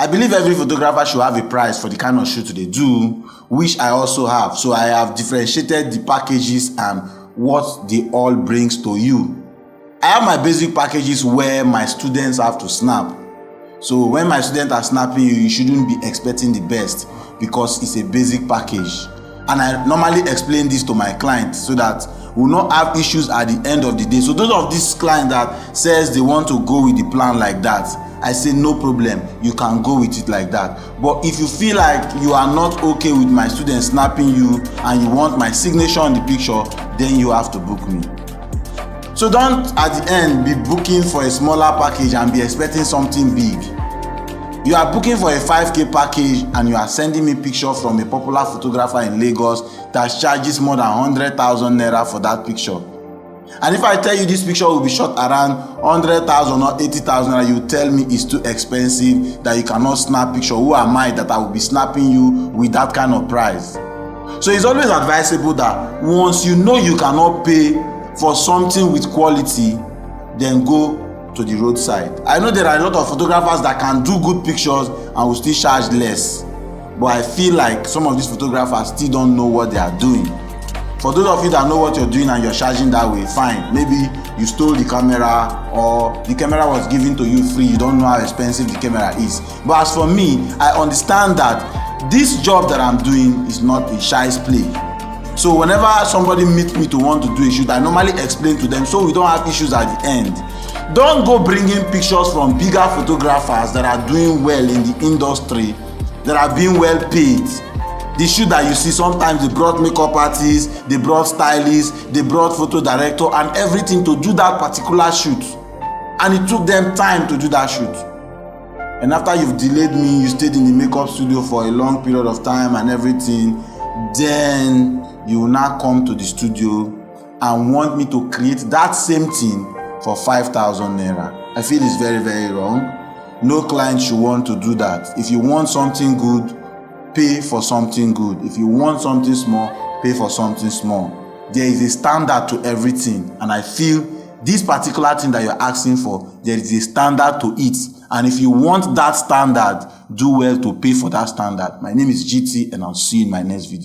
I believe every photographer should have a price for the kind of shoot they do, which I also have. So I have differentiated the packages and what they all brings to you. I have my basic packages where my students have to snap. So when my students are snapping you, you shouldn't be expecting the best because it's a basic package. And I normally explain this to my clients so that we'll not have issues at the end of the day. So those of these clients that says they want to go with the plan like that, I say no problem, you can go with it like that. But if you feel like you are not okay with my students snapping you and you want my signature on the picture, then you have to book me. So don't at the end be booking for a smaller package and be expecting something big. You are booking for a 5K package and you are sending me picture from a popular photographer in Lagos that charges more than 100,000 naira for that picture. And if I tell you this picture will be shot around 100,000 or 80,000 naira, you tell me it's too expensive, that you cannot snap picture. Who am I that I will be snapping you with that kind of price? So it's always advisable that once you know you cannot pay for something with quality, then go to the roadside. I know there are a lot of photographers that can do good pictures and will still charge less, but I feel like some of these photographers still don't know what they are doing. For those of you that know what you're doing and you're charging that way, fine. Maybe you stole the camera or the camera was given to you free. You don't know how expensive the camera is. But as for me, I understand that this job that I'm doing is not a child's play. So whenever somebody meets me to want to do a shoot, I normally explain to them so we don't have issues at the end. Don't go bringing pictures from bigger photographers that are doing well in the industry, that are being well paid. The shoot that you see, sometimes they brought makeup artists, they brought stylists, they brought photo director and everything to do that particular shoot. And it took them time to do that shoot. And after you've delayed me, you stayed in the makeup studio for a long period of time and everything, then you will now come to the studio and want me to create that same thing for 5,000 naira. I feel it's very, very wrong. No client should want to do that. If you want something good, pay for something good. If you want something small, pay for something small. There is a standard to everything, and I feel this particular thing that you're asking for, there is a standard to it. And if you want that standard, do well to pay for that standard. My name is Geetee, and I'll see you in my next video.